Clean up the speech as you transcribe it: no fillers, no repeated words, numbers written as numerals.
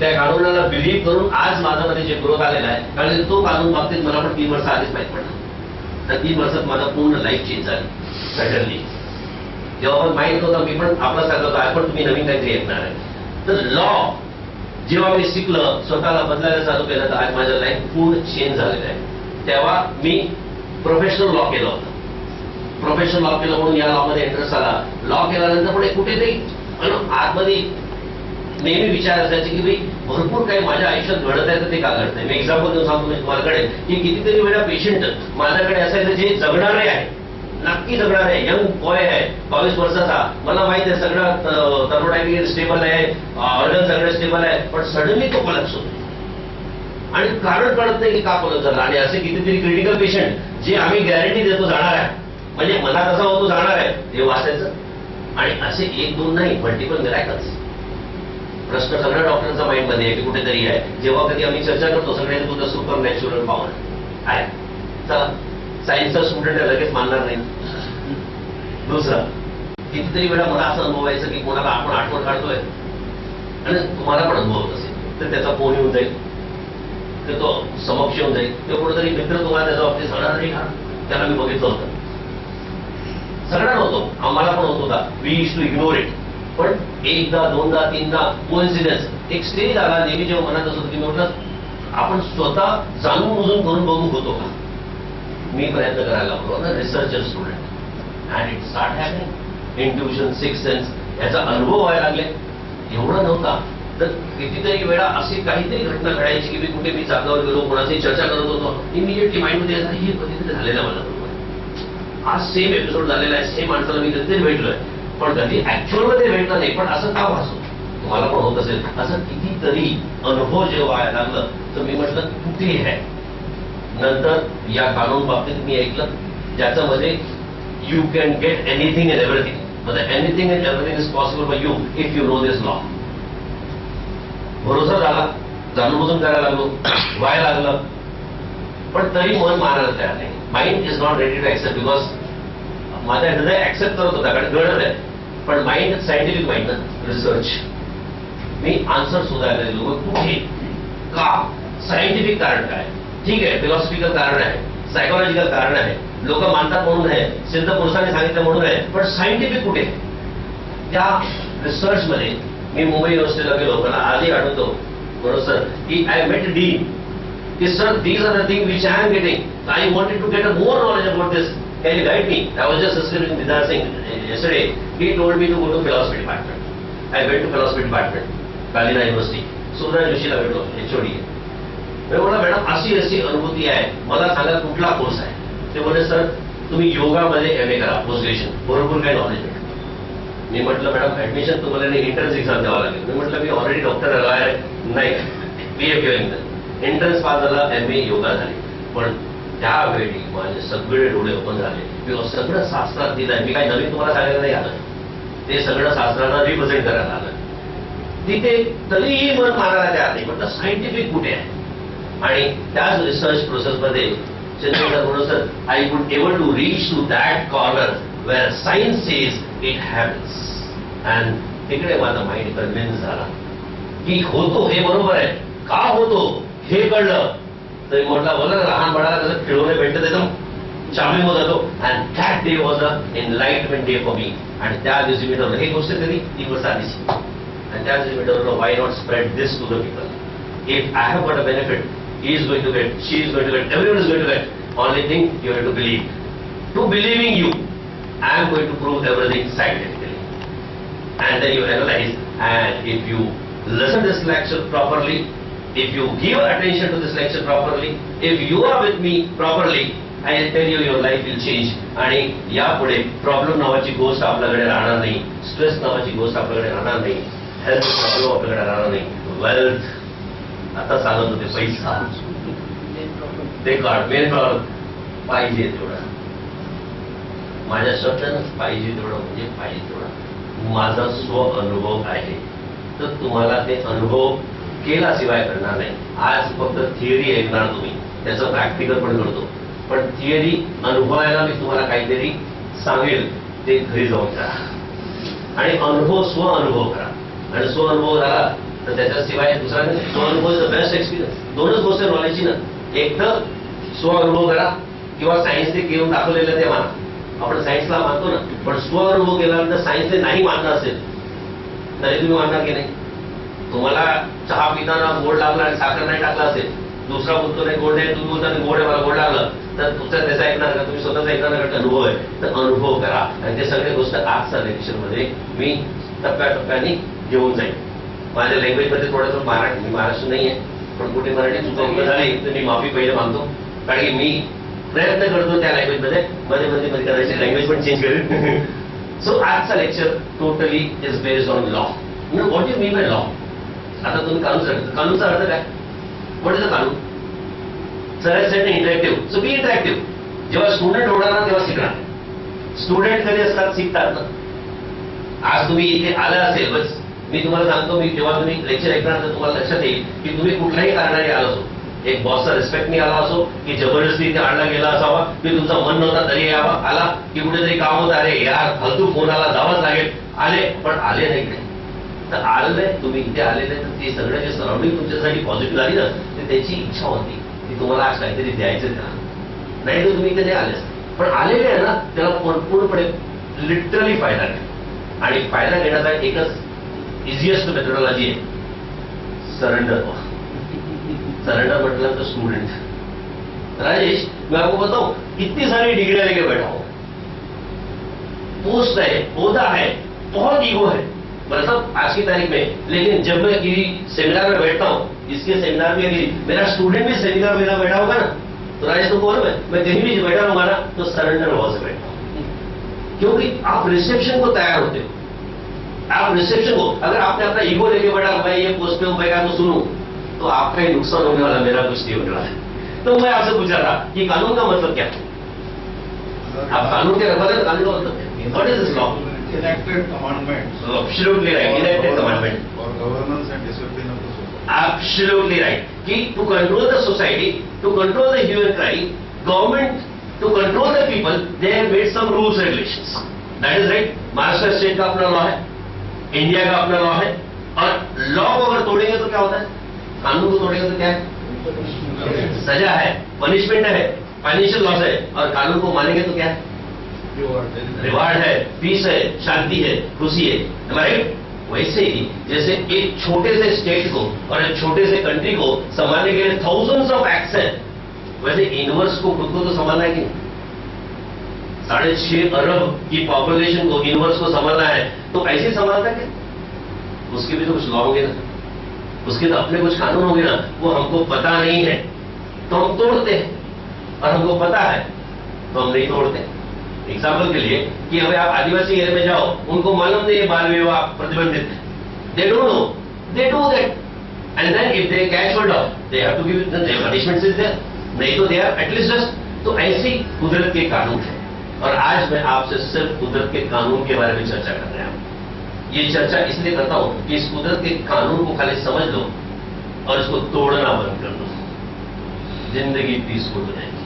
त्या कानूनाला बिलीव्ह करून आज माझ्यामध्ये जे ग्रोथ आलेला आहे, कारण तो कानून बाबतीत मला पण 3 वर्ष आधीच माहीत पडला. तर 3 वर्षात माझा पूर्ण लाईफ चेंज झाली सडनली. जेव्हा पण माहीत होतं मी पण आपला सांगतो आहे पण तुम्ही नवीन काहीतरी येणार आहे. तर लॉ जेव्हा मी शिकलं, स्वतःला बदलायला चालू केलं, तर आज माझं लाईफ पूर्ण चेंज झालेलं आहे. तेव्हा मी प्रोफेशनल लॉ केलं होतं. प्रोफेशनल लॉ केलं म्हणून या लॉमध्ये इंटरेस्ट आला. लॉ केल्यानंतर पण कुठेतरी आतमध्ये नेहमी विचार असायचे की भाई भरपूर काही माझ्या आयुष्यात घडत आहे तर ते का घडत नाही. मी एक्झाम्पल देऊन सांगतो तुम्हालाकडे की कितीतरी वेळा पेशंट माझ्याकडे असायचं जे जगणारे आहे, नक्की जगणारे आहे, यंग बॉय आहे, 22 वर्षाचा, मला माहिती आहे सगळं थर्मोडायनॅमिक स्टेबल आहे, ऑर्गन सगळं स्टेबल आहे, पण सडनली तो कोलॅप्स होतो आणि कारण कळत नाही की का कोलॅप्स झाला. आणि असे कितीतरी क्रिटिकल पेशंट जे आम्ही गॅरंटी देतो जाणार आहे, म्हणजे मनात असा होतो जाणार आहे, हे वाचायचं. आणि असे 1-2 नाही, मल्टिपल मिरॅकल्स. प्रश्न सगळ्या डॉक्टरचा माइंड मध्ये आहे की कुठेतरी आहे. जेव्हा कधी आम्ही चर्चा करतो सगळ्यांनी तुझं सुपर नॅचरल पॉवर आहे. चला, सायन्सचा स्टुडंट लगेच मानणार नाही. दुसरं, कितीतरी वेळा मला असं अनुभवायचं की कोणाला आपण आठवण काढतोय आणि तुम्हाला पण अनुभव होत असेल तर त्याचा फोन येऊन जाईल, तर तो समक्ष येऊन जाईल, ते कुठेतरी मित्र तुम्हाला त्याचा बाबतीत सांगणार नाही का त्याला मी बघितलं होतं. सगळ्यांना होतो, आम्हाला पण होत होता. We used to ignore it. पण 1दा 2दा 3दा कोइन्सिडन्स एक स्टेज आला नेहमी जेव्हा मनात असं होतं की म्हटलं आपण स्वतः जाणून बुजून करून बघू होतो का. मी प्रयत्न करायला लागलो ना, researcher student, and it start happening. Intuition, six sense याचा अनुभव व्हायला लागले. एवढा नव्हता तर कितीतरी वेळा अशी काहीतरी घटना घडायची की मी कुठे मी जागावर गेलो, कोणाशी चर्चा करत होतो, इमिडिएटली माइंडमध्ये हे कधीतरी झालेलं मला बरोबर. आज सेम एपिसोड झालेला आहे, सेम माणसाला मी कधीतरी भेटलोय, पण कधी ऍक्च्युअल मध्ये भेटलं नाही. पण असं का भासू, तुम्हाला पण होत असेल असं. कितीतरी अनुभव जेव्हा व्हायला लागलं तर मी म्हटलं कुठे आहे. नंतर या कानून बाबतीत मी ऐकलं ज्याच्यामध्ये you can get anything in everything, म्हणजे anything in everything is possible for you if you know this law. भरोसा झाला, जाणून बुजून करायला लागलो, व्हायला लागलं, पण तरी मन मानायला तयार नाही. Mind is not ready to accept, because माझा हृदय ऍक्सेप्ट करत होता कारण गळत आहे, पण माइंड सायंटिफिक माइंड ना, रिसर्च. मी आन्सर शोधायला गेलो कुठे, का, सायंटिफिक कारण काय, ठीक आहे, फिलॉसॉफिकल कारण आहे, सायकोलॉजिकल कारण आहे, लोक मानतात म्हणून आहे, सिद्ध पुरुषांनी सांगितलं म्हणून आहे, पण सायंटिफिक कुठे. त्या रिसर्च मध्ये मी मुंबई युनिव्हर्सिटीला गेलो. मला आजही आठवतो बरोबर सर की आय मेट डीन की sir these are the thing which I am getting, I wanted to get a more knowledge about this. Can you guide me? I was just assisting with Vidar Singh yesterday. He told me to go to philosophy department. I went to philosophy department, Kalina University. सुब्रह जोशीला भेटलो, HOD. मी बोलला madam अशी अशी अनुभूती आहे, मला सांगा कुठला course आहे. ते बोलले सर तुम्ही योगामध्ये MA करा, पोस्ट ग्रॅज्युएशन, भरपूर काही नॉलेज भेटेल. मी म्हटलं मॅडम ऍडमिशन तुम्हाला एंट्रन्स एक्झाम द्यावा लागेल. मी म्हटलं मी ऑलरेडी डॉक्टर आलो आहे, नाही PF केलं, एंट्रन्स पास झाला, MA योगा झाली. पण त्यावेळी माझे सगळे डोळे ओपन झाले किंवा सगळं शास्त्रात दिलं आहे. मी काही नवीन तुम्हाला सांगायला नाही आलं, ते सगळं शास्त्राला रिप्रेझेंट करायला आलं. तिथे तरीही मन मानायला तयार नाही. म्हटलं सायंटिफिक कुठे आहे. आणि त्याच रिसर्च प्रोसेसमध्ये चंद्रशेखर म्हणून sir I would able to reach to that corner where science says it happens. And तिकडे माझा माइंड कन्व्हिन्स झाला की होतो हे बरोबर आहे. का होतो हे कळलं तर म्हटलं बोला लहान बाळाला कसं खेळवणे भेटतं एकदम चांगली होत जातो. And that day was a enlightenment day for me. आणि त्या दिवशी मी ठरवलं, ही गोष्ट कधी 3 वर्ष आधीची, आणि त्या दिवशी मी ठरवलं why not spread this to the people. If I have got a benefit, he is going to get, she is going to get, everyone is going to get. Only thing you have to believe. To believing you I am going to prove everything scientifically. And then you analyse. And if you listen this lecture properly, if you give attention to this lecture properly, if you are with me properly, I tell you your life will change. आणि यापुढे problem नावाची गोष्ट आपल्याकडे राहणार नाही, stress नावाची गोष्ट आपल्याकडे राहणार नाही, हेल्थ प्रॉब्लेम आपल्याकडे राहणार नाही. वेल्थ आता सांगत होते पैसा, ते काढ मेन प्रॉब्लेम पाहिजे तेवढा. माझ्या शब्दानं पाहिजे तेवढं म्हणजे पाहिजे तेवढा. माझा स्व अनुभव आहे, तर तुम्हाला ते अनुभव केल्याशिवाय करणार नाही. आज फक्त थिअरी ऐकणार तुम्ही, त्याचं प्रॅक्टिकल पण करतो, पण थिअरी अनुभवायला मी तुम्हाला काहीतरी सांगेल ते घरी जाऊन करा आणि अनुभव स्व अनुभव करा. आणि स्व अनुभव झाला तर त्याच्याशिवाय दुसरा नाही. स्वअनुभव इज द बेस्ट एक्सपिरियन्स. दोनच गोष्ट नॉलेजची ना, एक तर स्वअनुभव करा किंवा सायन्सने घेऊन दाखवलेलं ते माना. आपण सायन्सला मानतो ना, पण स्वअनुभव केल्यानंतर सायन्सने नाही मानलं असेल तरी तुम्ही मानणार की नाही. तुम्हाला चहा पिताना गोड लागला आणि साखर नाही टाकला असेल, दुसरा बोलतो नाही गोड नाही, तुम्ही बोलता गोड आहे मला गोड लागलं, तर तुमचा त्याचा ऐकणार का, तुम्ही स्वतःचा ऐकणार का. अनुभव आहे तर अनुभव करा. आणि ते सगळे गोष्ट आजच्या लेक्चरमध्ये मी टप्प्याटप्प्याने घेऊन जाईल. माझ्या लँग्वेजमध्ये थोडंसं मी महाराष्ट्र नाही आहे, पण कुठे मराठी चुका झाली तर मी माफी पहिले मागतो, कारण की मी प्रयत्न करतो त्या लँग्वेजमध्ये मध्ये मध्ये करायची लँग्वेज पण चेंज करेल. सो आजचा lecture totally is based on law. What you mean by law. आता तुम्ही कानूनचा अर्थ काय, व्हॉट इज द कानून. सरळ सेट इंटरॅक्टिव्ह. सो बी इंटरॅक्टिव्ह. जेव्हा स्टुडंट होणार तेव्हा शिकणार. स्टुडंट कधी असतात, शिकतात ना. आज तुम्ही इथे आला असेल, बस मी तुम्हाला सांगतो, मी जेव्हा तुम्ही लेक्चर ऐकणार तर तुम्हाला लक्षात येईल की तुम्ही कुठल्याही कारणाने आला असो, एक बॉसचा रिस्पेक्टने आला असो, की जबरदस्ती इथे आणला गेला असावा, की तुमचा मन नव्हता तरी यावा आला, की कुठेतरी काम होतं, अरे यार फालतू फोन आला जावंच लागेल, आले पण आले नाही इकडे. तर आले तुम्ही इथे आलेले तर ते सगळं जे सराउंडिंग तुमच्यासाठी पॉझिटिव्ह झाली ना, ते त्याची इच्छा होती की तुम्हाला आज काहीतरी द्यायचं त्याला. नाही तर तुम्ही इथे नाही आले, पण आलेले आहे ना त्याला पूर्णपणे लिटरली फायदा घ्या. आणि फायदा घेण्याचा एकच इझिएस्ट मेथडॉलॉजी आहे, सरेंडर. सरेंडर मतलब तो स्टूडेंट. राजेश मैं आपको बताऊं, इतनी सारी डिग्रियां लेके बैठा हूं, पोस्ट है, ओहदा है, बहुत ईगो है, मतलब आज की तारीख में. लेकिन जब मैं किसी सेमिनार में बैठता हूं, इसके सेमिनार में यदि मेरा स्टूडेंट भी सेमिनार में बैठा होगा ना, तो राजेश तुमको बोलो मैं कहीं भी बैठा रहूंगा ना तो सरेंडर भाव से बैठा हूं. क्योंकि आप रिसेप्शन को तैयार होते हो. आप रिसेप्शन को, अगर आपने अपना ईगो लेके बैठा, मैं ये पोस्ट पे हूं, मैं क्या को सुनूं, तो आपका ही नुकसान होने वाला, मेरा कुछ नहीं होने वाला. तो मैं आपसे पूछ रहा था कि कानून का मतलब क्या है. आप कानून के रखवाले, कानून का मतलब क्या, what is this law. Enacted commandments. Absolutely right. Enacted commandment. For governance and discipline of the society. Absolutely right. कि to control the society, to control the hue and cry, government to control the people, they have made some rules and regulations. That is right. Maharashtra state का अपना law है, India का अपना law है, और law को अगर तोड़ेंगे तो क्या होता है, कानून को तोड़ेंगे तो क्या है, सजा है, पनिशमेंट है, फाइनेंशियल लॉस है, और कानून को मानेंगे तो क्या है, रिवार्ड है, पीस है, शांति है, खुशी है. राइट. वैसे ही जैसे एक छोटे से स्टेट को और एक छोटे से कंट्री को संभालने के लिए थाउजेंड्स ऑफ एक्ट्स हैं, वैसे यूनिवर्स को खुद को तो संभालना है कि नहीं. 6.5 अरब की पॉपुलेशन को, यूनिवर्स को संभालना है, तो ऐसे संभालता क्या. उसके भी तो कुछ लॉ होंगे ना, उसके तो अपने कुछ कानून होंगे ना, वो हमको पता नहीं है तो हम तोड़ते हैं, और हमको पता है तो हम नहीं तोड़ते. एग्जाम्पल के लिए कि अगर आप आदिवासी एरिया में जाओ, उनको मालूम नहीं है बाल विवाह प्रतिबंधित है, they don't know, they do that, and then if they catch hold of, they have to give the punishment is there, नहीं तो दे आर एटलीस्ट जस्ट. तो ऐसे ही कुदरत के कानून है, और आज मैं आपसे सिर्फ कुदरत के कानून के बारे में चर्चा कर रहा हूं. ये चर्चा इसलिए करता हूं कि इस कुदरत के कानून को खाली समझ लो और इसको तोड़ना बंद कर दो, जिंदगी पीसफुल रहेगी.